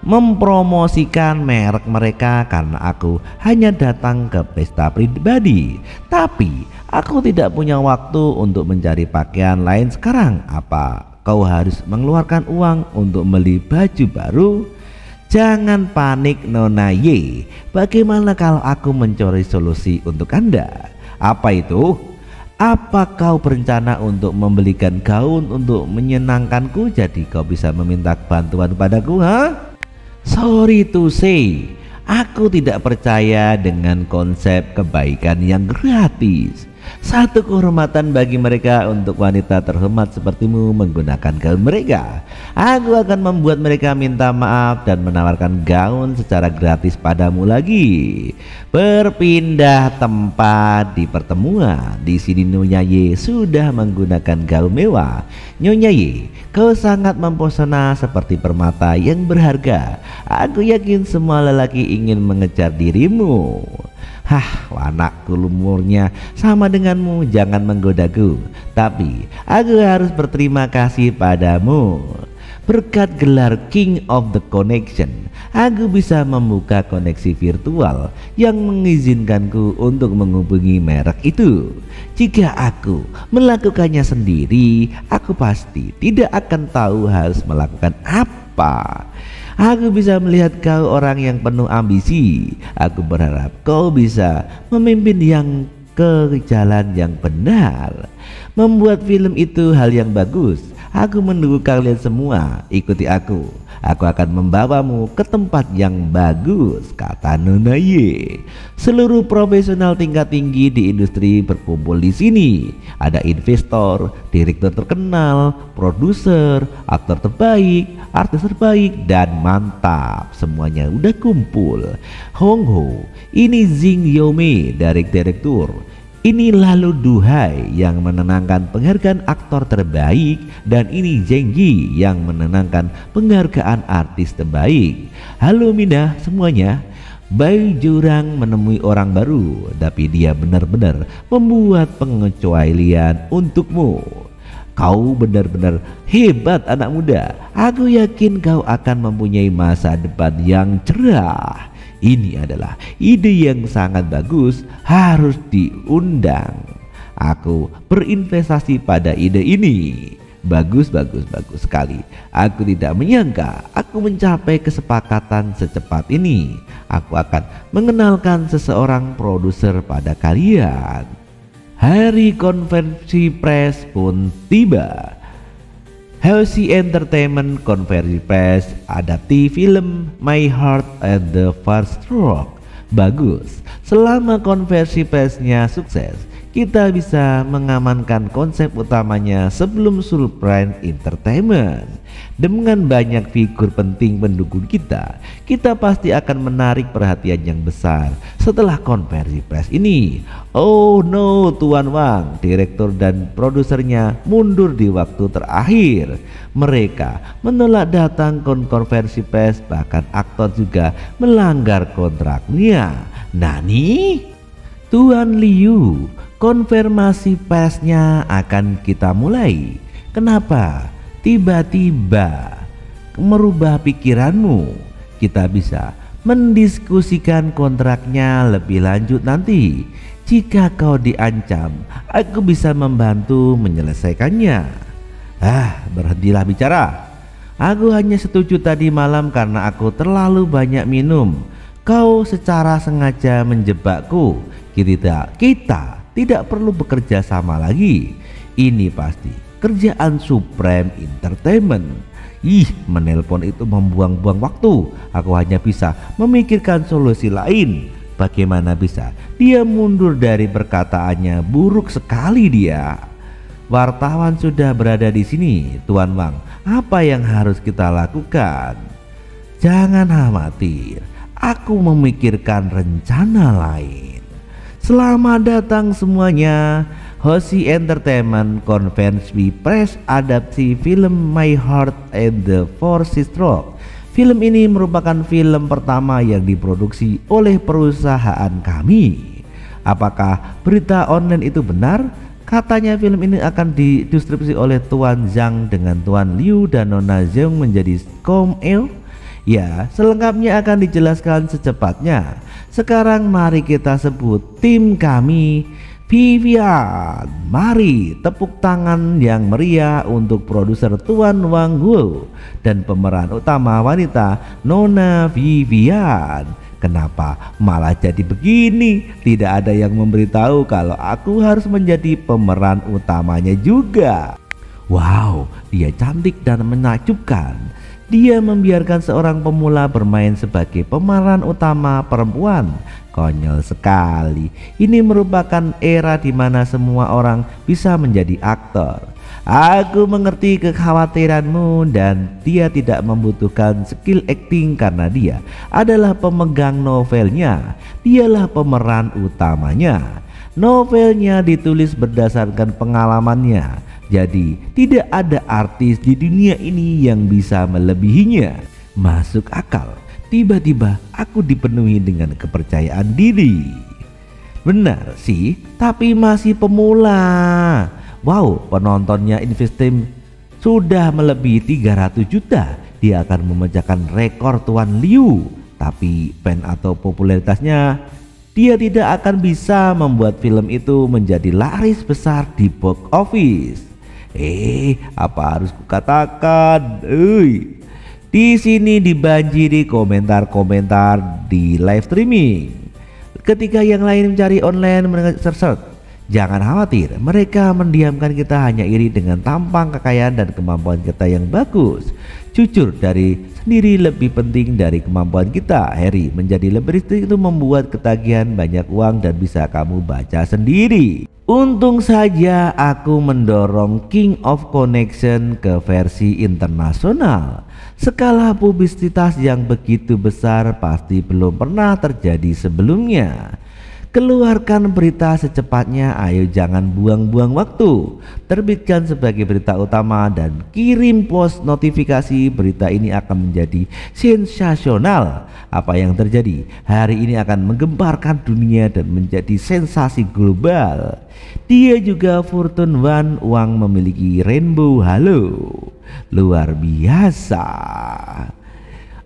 mempromosikan merek mereka karena aku hanya datang ke pesta pribadi. Tapi aku tidak punya waktu untuk mencari pakaian lain sekarang. Apa kau harus mengeluarkan uang untuk beli baju baru? Jangan panik Nona Ye. Bagaimana kalau aku mencari solusi untuk Anda? Apa itu? Apa kau berencana untuk membelikan gaun untuk menyenangkanku jadi kau bisa meminta bantuan padaku? Sorry to say, aku tidak percaya dengan konsep kebaikan yang gratis. Satu kehormatan bagi mereka untuk wanita terhormat sepertimu menggunakan gaun mereka. Aku akan membuat mereka minta maaf dan menawarkan gaun secara gratis padamu lagi. Berpindah tempat di pertemuan. Di sini Nyonya Ye sudah menggunakan gaun mewah. Nyonya Ye, kau sangat mempesona seperti permata yang berharga. Aku yakin semua lelaki ingin mengejar dirimu. Anakku lumurnya sama denganmu, jangan menggodaku. Tapi aku harus berterima kasih padamu. Berkat gelar King of the Connection, aku bisa membuka koneksi virtual yang mengizinkanku untuk menghubungi merek itu. Jika aku melakukannya sendiri, aku pasti tidak akan tahu harus melakukan apa. Aku bisa melihat kau orang yang penuh ambisi. Aku berharap kau bisa memimpin yang ke jalan yang benar. Membuat film itu hal yang bagus. Aku menunggu kalian semua. Ikuti aku. Aku akan membawamu ke tempat yang bagus, kata Nona Ye. Seluruh profesional tingkat tinggi di industri berkumpul di sini. Ada investor, direktur terkenal, produser, aktor terbaik, artis terbaik, dan mantap. Semuanya udah kumpul. Hong Ho, ini Jing Yome dari direktur. Ini Lalu Duhai yang menenangkan penghargaan aktor terbaik, dan ini Zheng Yi yang menenangkan penghargaan artis terbaik. Halo Mina semuanya. Bai Jurang menemui orang baru, tapi dia benar-benar membuat pengecualian untukmu. Kau benar-benar hebat anak muda. Aku yakin kau akan mempunyai masa depan yang cerah. Ini adalah ide yang sangat bagus, harus diundang. Aku berinvestasi pada ide ini. Bagus sekali. Aku tidak menyangka aku mencapai kesepakatan secepat ini. Aku akan mengenalkan seseorang produser pada kalian. Hari konferensi pers pun tiba. Halsey Entertainment konferensi pers adaptasi film My Heart and the First Stroke. Bagus. Selama konversi persnya sukses, kita bisa mengamankan konsep utamanya sebelum Surprime Entertainment. Dengan banyak figur penting pendukung kita pasti akan menarik perhatian yang besar setelah konversi pers ini. Oh no, Tuan Wang, direktur dan produsernya mundur di waktu terakhir. Mereka menolak datang konversi pers, bahkan aktor juga melanggar kontraknya. Nani? Tuan Liu, konfirmasi persnya akan kita mulai. Kenapa tiba-tiba merubah pikiranmu? Kita bisa mendiskusikan kontraknya lebih lanjut nanti. Jika kau diancam, aku bisa membantu menyelesaikannya. Berhentilah bicara. Aku hanya setuju tadi malam karena aku terlalu banyak minum. Kau secara sengaja menjebakku. Kita tidak perlu bekerja sama lagi. Ini pasti kerjaan Surprime Entertainment. Menelpon itu membuang-buang waktu. Aku hanya bisa memikirkan solusi lain. Bagaimana bisa dia mundur dari perkataannya? Buruk sekali dia. Wartawan sudah berada di sini, Tuan Wang. Apa yang harus kita lakukan? Jangan khawatir, aku memikirkan rencana lain. Selamat datang semuanya. Halsey Entertainment konferensi pers adaptasi film My Heart and the First Stroke. Film ini merupakan film pertama yang diproduksi oleh perusahaan kami. Apakah berita online itu benar? Katanya film ini akan didistribusi oleh Tuan Zhang dengan Tuan Liu dan Nona Zhang menjadi cameo. Ya, selengkapnya akan dijelaskan secepatnya. Sekarang mari kita sebut tim kami. Vivian, mari tepuk tangan yang meriah untuk produser Tuan Wang Guo dan pemeran utama wanita Nona Vivian. Kenapa malah jadi begini? Tidak ada yang memberitahu kalau aku harus menjadi pemeran utamanya juga. Wow, dia cantik dan menakjubkan. Dia membiarkan seorang pemula bermain sebagai pemeran utama perempuan. Konyol sekali. Ini merupakan era di mana semua orang bisa menjadi aktor. Aku mengerti kekhawatiranmu dan dia tidak membutuhkan skill acting karena dia adalah pemegang novelnya. Dialah pemeran utamanya. Novelnya ditulis berdasarkan pengalamannya. Jadi tidak ada artis di dunia ini yang bisa melebihinya. Masuk akal. Tiba-tiba aku dipenuhi dengan kepercayaan diri. Benar sih, tapi masih pemula. Wow, penontonnya Investim sudah melebihi 300 juta. Dia akan memecahkan rekor Tuan Liu. Tapi fan atau popularitasnya, dia tidak akan bisa membuat film itu menjadi laris besar di box office. Apa harus kukatakan? Di sini dibanjiri komentar-komentar di live streaming. Ketika yang lain mencari online search, jangan khawatir, mereka mendiamkan kita hanya iri dengan tampang, kekayaan dan kemampuan kita yang bagus. Jujur dari sendiri lebih penting dari kemampuan kita. Harry menjadi lebih itu membuat ketagihan banyak uang dan bisa kamu baca sendiri. Untung saja aku mendorong King of Connection ke versi internasional. Skala publisitas yang begitu besar pasti belum pernah terjadi sebelumnya. Keluarkan berita secepatnya, ayo jangan buang-buang waktu. Terbitkan sebagai berita utama dan kirim post notifikasi. Berita ini akan menjadi sensasional. Apa yang terjadi hari ini akan menggemparkan dunia dan menjadi sensasi global. Dia juga Fortune One, uang memiliki rainbow halo. Luar biasa.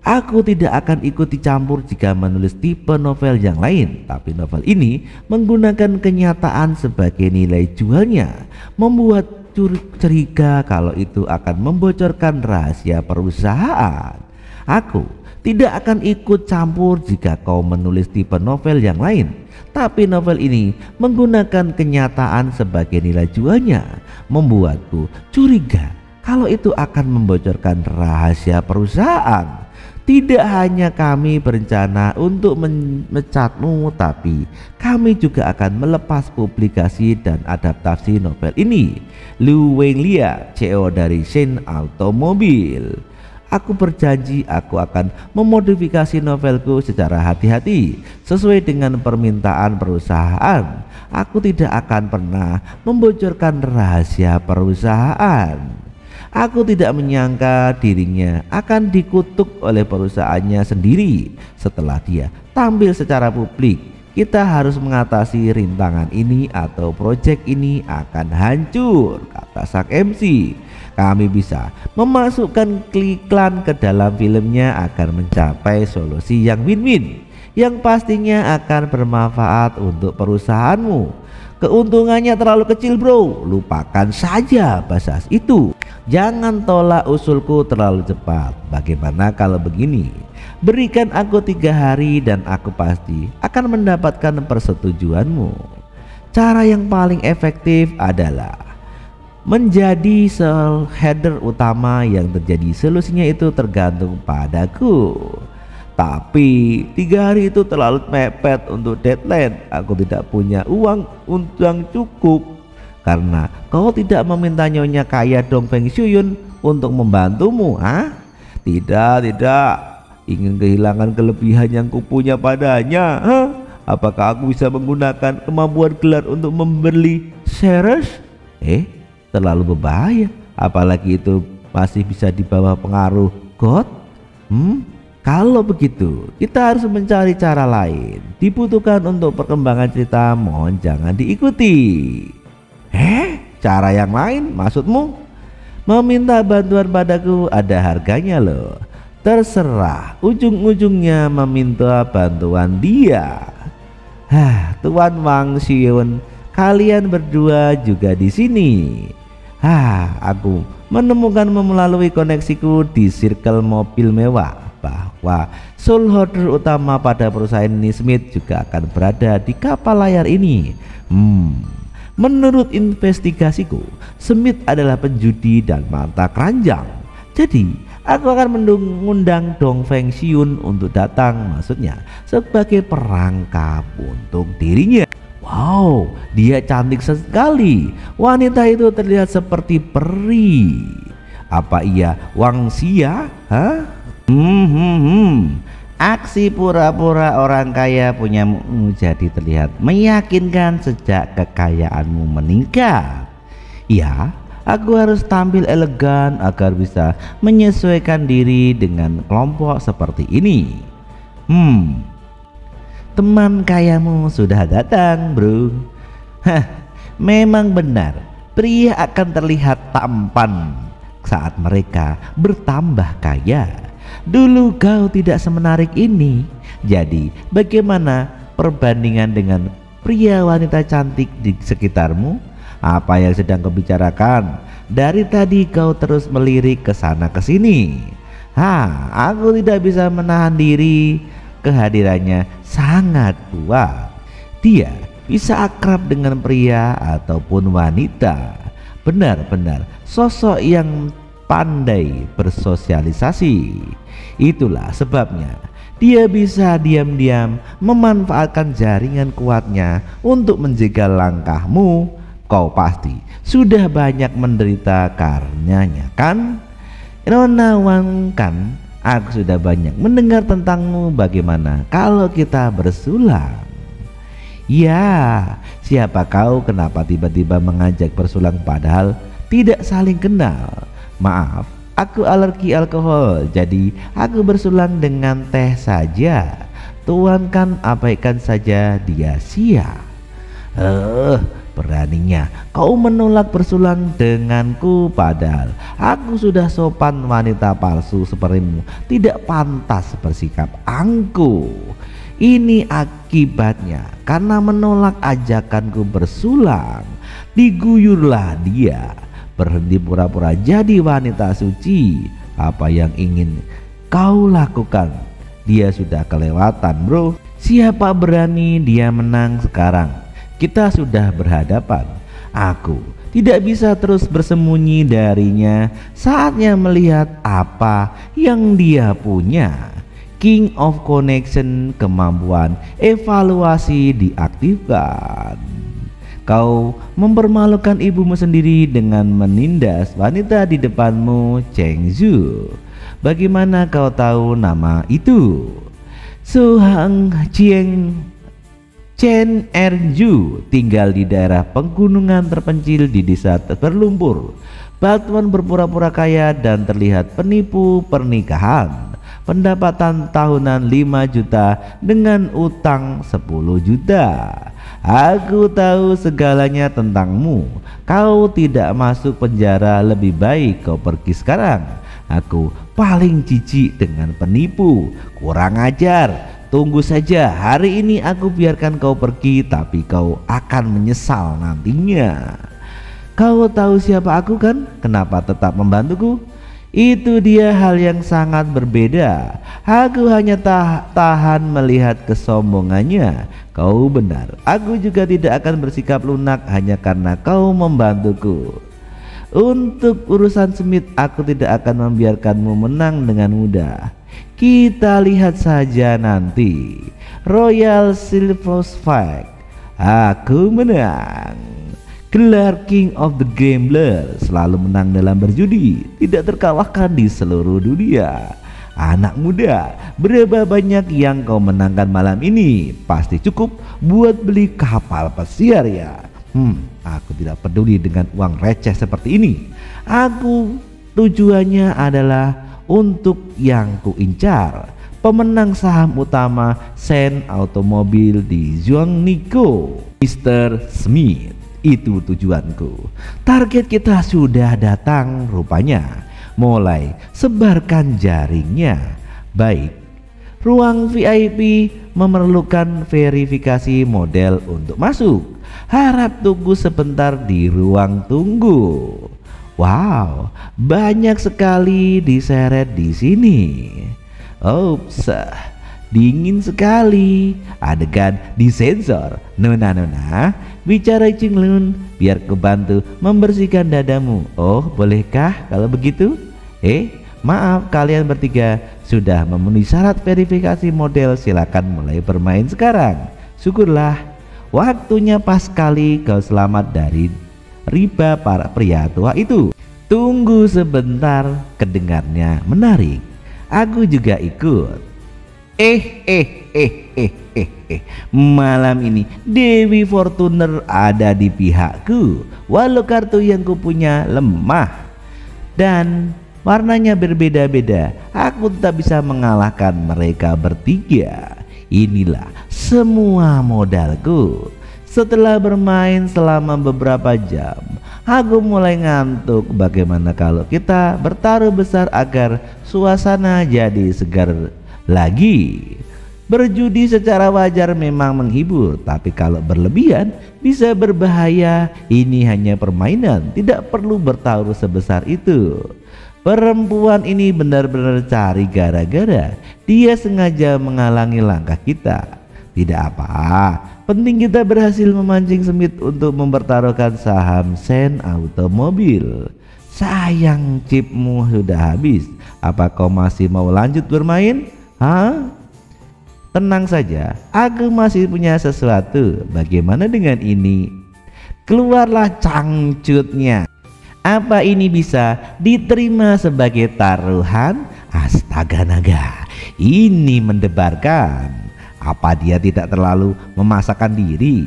Aku tidak akan ikut dicampur jika menulis tipe novel yang lain, tapi novel ini menggunakan kenyataan sebagai nilai jualnya, membuat curiga kalau itu akan membocorkan rahasia perusahaan. Aku tidak akan ikut campur jika kau menulis tipe novel yang lain, tapi novel ini menggunakan kenyataan sebagai nilai jualnya, membuatku curiga kalau itu akan membocorkan rahasia perusahaan. Tidak hanya kami berencana untuk memecatmu, tapi kami juga akan melepas publikasi dan adaptasi novel ini. Lu Wenglia, CEO dari Shen Automobil. Aku berjanji aku akan memodifikasi novelku secara hati-hati sesuai dengan permintaan perusahaan. Aku tidak akan pernah membocorkan rahasia perusahaan. Aku tidak menyangka dirinya akan dikutuk oleh perusahaannya sendiri setelah dia tampil secara publik. Kita harus mengatasi rintangan ini atau proyek ini akan hancur, kata sang MC. Kami bisa memasukkan iklan ke dalam filmnya agar mencapai solusi yang win-win, yang pastinya akan bermanfaat untuk perusahaanmu. Keuntungannya terlalu kecil bro, lupakan saja bahas itu. Jangan tolak usulku terlalu cepat. Bagaimana kalau begini? Berikan aku 3 hari dan aku pasti akan mendapatkan persetujuanmu. Cara yang paling efektif adalah menjadi header utama yang terjadi. Solusinya itu tergantung padaku. Tapi 3 hari itu terlalu mepet untuk deadline. Aku tidak punya uang yang cukup. Karena kau tidak meminta Nyonya Kaya Dong Feng Shuyun untuk membantumu, ah? Tidak. Ingin kehilangan kelebihan yang kupunya padanya, huh? Apakah aku bisa menggunakan kemampuan gelar untuk membeli shares? Terlalu berbahaya. Apalagi itu masih bisa di bawah pengaruh God. Kalau begitu, kita harus mencari cara lain. Dibutuhkan untuk perkembangan cerita, mohon jangan diikuti. Cara yang lain maksudmu? Meminta bantuan padaku ada harganya loh. Terserah, ujung-ujungnya meminta bantuan dia. Tuan Wang Xiun, kalian berdua juga di sini. Aku menemukan melalui koneksiku di circle mobil mewah bahwa shareholder utama pada perusahaan ini, Smith, juga akan berada di kapal layar ini. Menurut investigasiku, Smith adalah penjudi dan mata keranjang. Jadi aku akan mengundang Dong Feng Shuyun untuk datang, maksudnya sebagai perangkap untuk dirinya. Wow, dia cantik sekali. Wanita itu terlihat seperti peri. Apa ia Wang Xia? Aksi pura-pura orang kaya punyamu jadi terlihat meyakinkan sejak kekayaanmu meningkat. Ya, aku harus tampil elegan agar bisa menyesuaikan diri dengan kelompok seperti ini. Teman kayamu sudah datang, bro. Memang benar, pria akan terlihat tampan saat mereka bertambah kaya. Dulu kau tidak semenarik ini. Jadi bagaimana perbandingan dengan pria wanita cantik di sekitarmu? Apa yang sedang kau bicarakan? Dari tadi kau terus melirik ke sana ke sini. Aku tidak bisa menahan diri. Kehadirannya sangat kuat. Dia bisa akrab dengan pria ataupun wanita. Benar-benar sosok yang pandai bersosialisasi. Itulah sebabnya dia bisa diam-diam memanfaatkan jaringan kuatnya untuk menjegal langkahmu. Kau pasti sudah banyak menderita karenanya, kan? Nona Wang, kan? Aku sudah banyak mendengar tentangmu. Bagaimana kalau kita bersulam? Ya, siapa kau kenapa tiba-tiba mengajak bersulang padahal tidak saling kenal? Maaf, aku alergi alkohol, jadi aku bersulang dengan teh saja. Tuan kan abaikan saja dia sia. Beraninya kau menolak bersulang denganku, padahal aku sudah sopan. Wanita palsu sepertimu tidak pantas bersikap angkuh. Ini akibatnya karena menolak ajakanku bersulang. Diguyurlah dia, berhenti pura-pura jadi wanita suci. Apa yang ingin kau lakukan? Dia sudah kelewatan, bro. Siapa berani dia menang sekarang? Kita sudah berhadapan. Aku tidak bisa terus bersembunyi darinya. Saatnya melihat apa yang dia punya. King of Connection, kemampuan evaluasi diaktifkan. Kau mempermalukan ibumu sendiri dengan menindas wanita di depanmu, Cheng Zhu. Bagaimana kau tahu nama itu? Su Hang Chieng Chen Erju tinggal di daerah pegunungan terpencil di desa berlumpur. Batuan berpura-pura kaya dan terlihat penipu pernikahan. Pendapatan tahunan 5 juta dengan utang 10 juta. Aku tahu segalanya tentangmu. Kau tidak masuk penjara, lebih baik kau pergi sekarang. Aku paling jijik dengan penipu. Kurang ajar. Tunggu saja, hari ini aku biarkan kau pergi, tapi kau akan menyesal nantinya. Kau tahu siapa aku kan? Kenapa tetap membantuku? Itu dia hal yang sangat berbeda. Aku hanya tahan melihat kesombongannya. Kau benar, aku juga tidak akan bersikap lunak hanya karena kau membantuku. Untuk urusan Smith, aku tidak akan membiarkanmu menang dengan mudah. Kita lihat saja nanti. Royal Silver Spike, aku menang. Gelar King of the Gambler, selalu menang dalam berjudi, tidak terkalahkan di seluruh dunia. Anak muda, berapa banyak yang kau menangkan malam ini? Pasti cukup buat beli kapal pesiar ya. Aku tidak peduli dengan uang receh seperti ini. Aku tujuannya adalah untuk yang kuincar, pemenang saham utama Sen Automobil di Zhuangnico, Mr. Smith. Itu tujuanku. Target kita sudah datang rupanya. Mulai sebarkan jaringnya. Baik, ruang VIP memerlukan verifikasi model untuk masuk. Harap tunggu sebentar di ruang tunggu. Wow, banyak sekali diseret di sini. Ops, dingin sekali. Adegan disensor. Nona, bicara Cinglun, biar kebantu membersihkan dadamu. Oh, bolehkah kalau begitu? Maaf, kalian bertiga sudah memenuhi syarat verifikasi model. Silakan mulai bermain sekarang. Syukurlah, waktunya pas sekali kau selamat dari riba para pria tua itu. Tunggu sebentar, kedengarnya menarik. Aku juga ikut. Malam ini Dewi Fortuner ada di pihakku. Walau kartu yang kupunya lemah dan warnanya berbeda-beda, aku tak bisa mengalahkan mereka bertiga. Inilah semua modalku. Setelah bermain selama beberapa jam, aku mulai ngantuk. Bagaimana kalau kita bertaruh besar agar suasana jadi segar lagi? Berjudi secara wajar memang menghibur, tapi kalau berlebihan bisa berbahaya. Ini hanya permainan, tidak perlu bertaruh sebesar itu. Perempuan ini benar-benar cari gara-gara. Dia sengaja menghalangi langkah kita. Tidak apa, penting kita berhasil memancing Smith untuk mempertaruhkan saham Sen Automobil. Sayang, chipmu sudah habis. Apa kau masih mau lanjut bermain? Tenang saja, aku masih punya sesuatu. Bagaimana dengan ini? Keluarlah cangcutnya. Apa ini bisa diterima sebagai taruhan? Astaga naga, ini mendebarkan. Apa dia tidak terlalu memasakkan diri?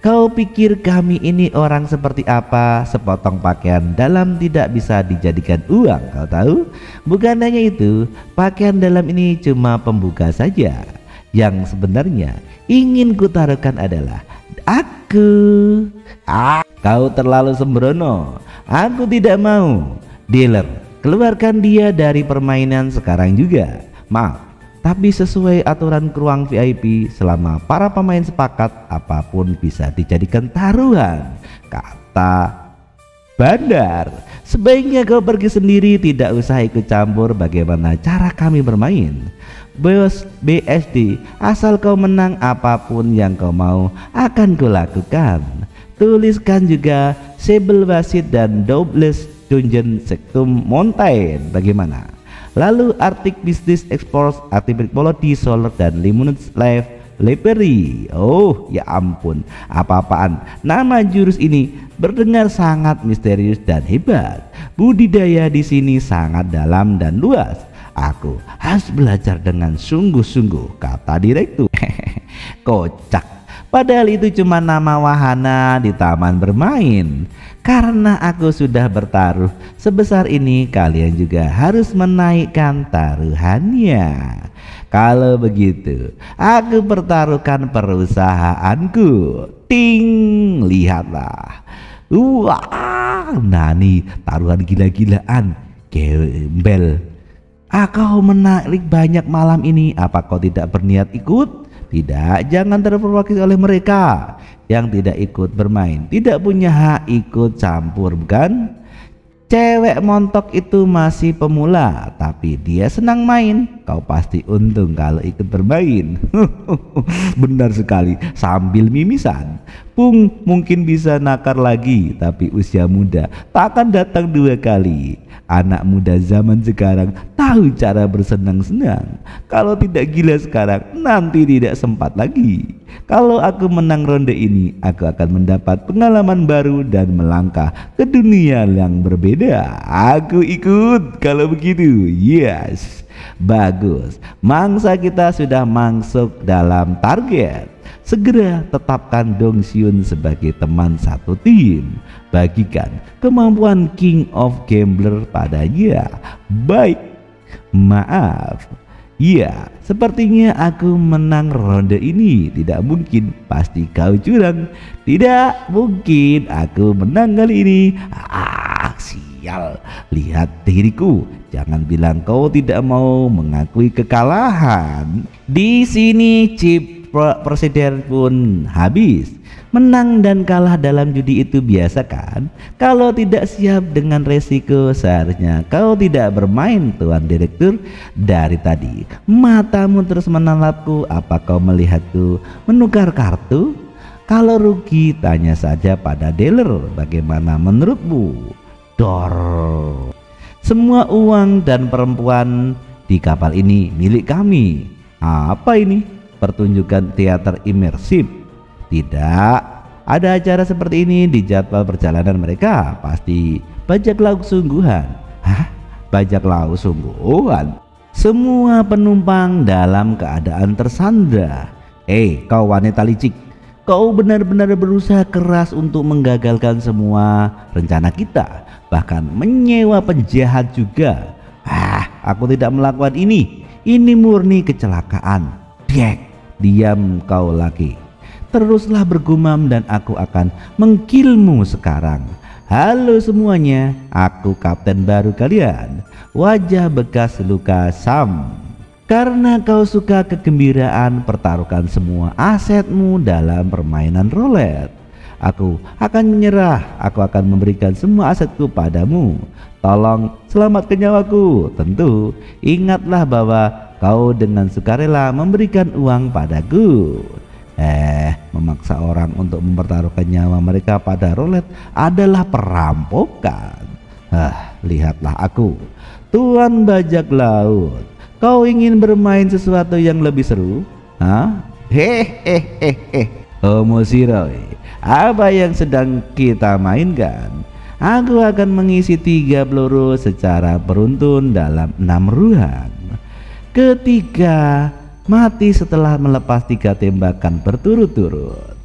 Kau pikir kami ini orang seperti apa? Sepotong pakaian dalam tidak bisa dijadikan uang, kau tahu? Bukan hanya itu, pakaian dalam ini cuma pembuka saja. Yang sebenarnya ingin kutaruhkan adalah aku. Kau terlalu sembrono. Aku tidak mau. Dealer, keluarkan dia dari permainan sekarang juga. Maaf, tapi sesuai aturan ruang VIP, selama para pemain sepakat, apapun bisa dijadikan taruhan, kata Bandar. Sebaiknya kau pergi sendiri, tidak usah ikut campur bagaimana cara kami bermain. Bos BSD, asal kau menang, apapun yang kau mau akan kulakukan. Tuliskan juga Sebel Wasit dan Doubles Dungeon Sectum Mountain, bagaimana? Lalu Arctic Business Exports, Arctic Polity Solar dan Limonade Life Library. Oh ya ampun, apa-apaan. Nama jurus ini berdengar sangat misterius dan hebat. Budidaya di sini sangat dalam dan luas. Aku harus belajar dengan sungguh-sungguh, kata direktur. Kocak. Padahal itu cuma nama wahana di taman bermain. Karena aku sudah bertaruh sebesar ini, kalian juga harus menaikkan taruhannya. Kalau begitu, aku pertaruhkan perusahaanku. Ting, lihatlah. Wah, nani taruhan gila-gilaan. Gembel. Kau menarik banyak malam ini. Apa kau tidak berniat ikut? Tidak, jangan terprovokasi oleh mereka. Yang tidak ikut bermain tidak punya hak ikut campur, bukan? Cewek montok itu masih pemula, tapi dia senang main. Kau pasti untung kalau ikut bermain. Benar sekali, sambil mimisan. Pung mungkin bisa nakar lagi, tapi usia muda takkan datang dua kali. Anak muda zaman sekarang tahu cara bersenang-senang. Kalau tidak gila sekarang, nanti tidak sempat lagi. Kalau aku menang ronde ini, aku akan mendapat pengalaman baru dan melangkah ke dunia yang berbeda. Aku ikut kalau begitu. Yes, bagus. Mangsa kita sudah masuk dalam target. Segera tetapkan Dong Xiun sebagai teman satu tim. Bagikan kemampuan King of Gambler padanya. Baik, maaf. Ya, sepertinya aku menang ronde ini. Tidak mungkin, pasti kau curang. Tidak mungkin aku menang kali ini. Sial, lihat diriku. Jangan bilang kau tidak mau mengakui kekalahan. Di sini chip presiden pun habis. Menang dan kalah dalam judi itu biasa kan? Kalau tidak siap dengan resiko, seharusnya kau tidak bermain, Tuan Direktur. Dari tadi matamu terus menatapku. Apa kau melihatku menukar kartu? Kalau rugi, tanya saja pada dealer. Bagaimana menurutmu? Dor. Semua uang dan perempuan di kapal ini milik kami. Apa ini? Pertunjukan teater imersif? Tidak ada acara seperti ini di jadwal perjalanan mereka. Pasti bajak laut sungguhan. Hah? Bajak laut sungguhan? Semua penumpang dalam keadaan tersandra. Kau wanita licik, kau benar-benar berusaha keras untuk menggagalkan semua rencana kita, bahkan menyewa penjahat juga. Aku tidak melakukan ini. Ini murni kecelakaan. Diam kau lagi. Teruslah bergumam dan aku akan mengkilmu sekarang. Halo semuanya, aku kapten baru kalian. Wajah bekas luka Sam. Karena kau suka kegembiraan, pertaruhkan semua asetmu dalam permainan roulette. Aku akan menyerah. Aku akan memberikan semua asetku padamu. Tolong selamatkan nyawaku. Tentu ingatlah bahwa kau dengan sukarela memberikan uang padaku. Memaksa orang untuk mempertaruhkan nyawa mereka pada roulette adalah perampokan. Lihatlah aku, Tuan Bajak Laut. Kau ingin bermain sesuatu yang lebih seru? Homo Siroi, apa yang sedang kita mainkan? Aku akan mengisi 3 peluru secara beruntun dalam 6 ruang. Ketika mati setelah melepas 3 tembakan berturut-turut.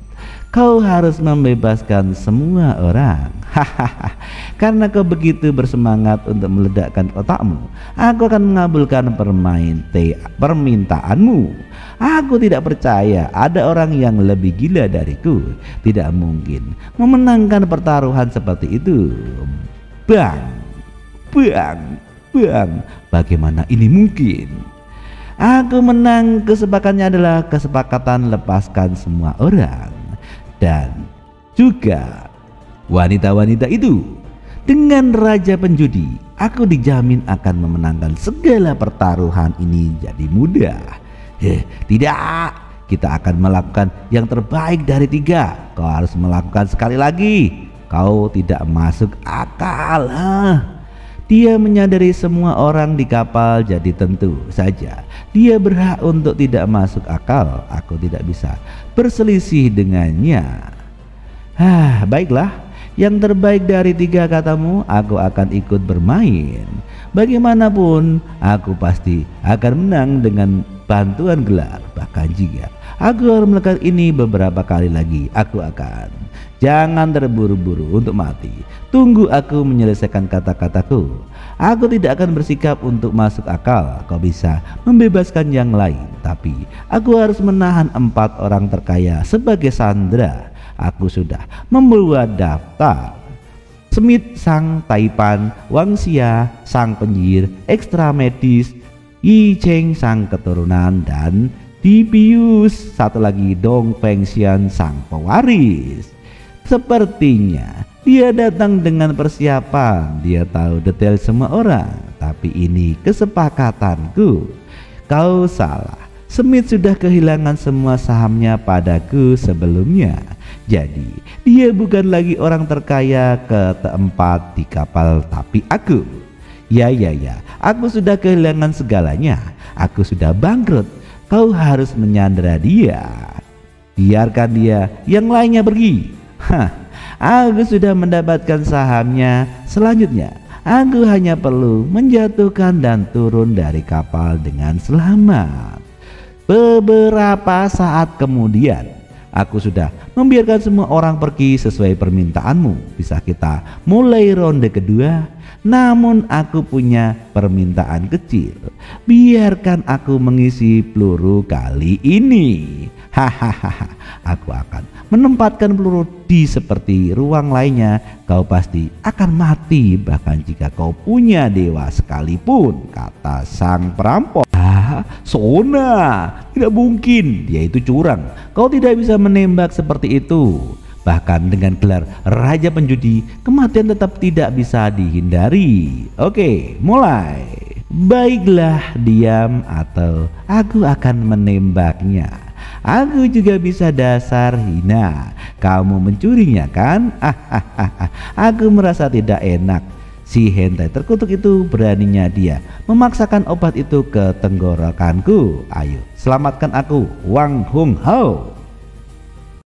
Kau harus membebaskan semua orang. Hahaha. Karena kau begitu bersemangat untuk meledakkan otakmu, aku akan mengabulkan permintaanmu. Aku tidak percaya ada orang yang lebih gila dariku. Tidak mungkin memenangkan pertaruhan seperti itu. Bang, bang, bang. Bagaimana ini mungkin? Aku menang. Kesepakatannya adalah kesepakatan lepaskan semua orang dan juga wanita-wanita itu. Dengan raja penjudi, aku dijamin akan memenangkan segala pertaruhan ini jadi mudah. Tidak, kita akan melakukan yang terbaik dari 3. Kau harus melakukan sekali lagi. Kau tidak masuk akal. Dia menyadari semua orang di kapal, jadi tentu saja dia berhak untuk tidak masuk akal. Aku tidak bisa berselisih dengannya. Baiklah, yang terbaik dari 3 katamu, aku akan ikut bermain. Bagaimanapun aku pasti akan menang dengan bantuan gelar. Bahkan jika aku harus melakukan ini beberapa kali lagi, aku akan. Jangan terburu-buru untuk mati. Tunggu aku menyelesaikan kata-kataku. Aku tidak akan bersikap untuk masuk akal. Kau bisa membebaskan yang lain, tapi aku harus menahan 4 orang terkaya sebagai sandera. Aku sudah membuat daftar. Smith sang taipan, Wang Xia sang penyihir ekstra medis, Yi Cheng sang keturunan, dan Dibius satu lagi Dong Fengxian sang pewaris. Sepertinya dia datang dengan persiapan. Dia tahu detail semua orang. Tapi ini kesepakatanku. Kau salah. Smith sudah kehilangan semua sahamnya padaku sebelumnya. Jadi dia bukan lagi orang terkaya keempat di kapal, tapi aku. Ya, aku sudah kehilangan segalanya. Aku sudah bangkrut. Kau harus menyandera dia. Biarkan dia yang lainnya pergi. Aku sudah mendapatkan sahamnya. Selanjutnya aku hanya perlu menjatuhkan dan turun dari kapal dengan selamat. Beberapa saat kemudian, aku sudah membiarkan semua orang pergi sesuai permintaanmu. Bisa kita mulai ronde kedua? Namun aku punya permintaan kecil. Biarkan aku mengisi peluru kali ini. Hahaha. Aku akan menempatkan peluru di seperti ruang lainnya. Kau pasti akan mati, bahkan jika kau punya dewa sekalipun, kata sang perampok. Sona, tidak mungkin, dia itu curang. Kau tidak bisa menembak seperti itu. Bahkan dengan gelar raja penjudi, kematian tetap tidak bisa dihindari. Oke, mulai. Baiklah, diam atau aku akan menembaknya. Aku juga bisa, dasar hina. Kamu mencurinya kan? Aku merasa tidak enak. Si hentai terkutuk itu beraninya dia memaksakan obat itu ke tenggorokanku. Ayo, selamatkan aku, Wang Hung Hao.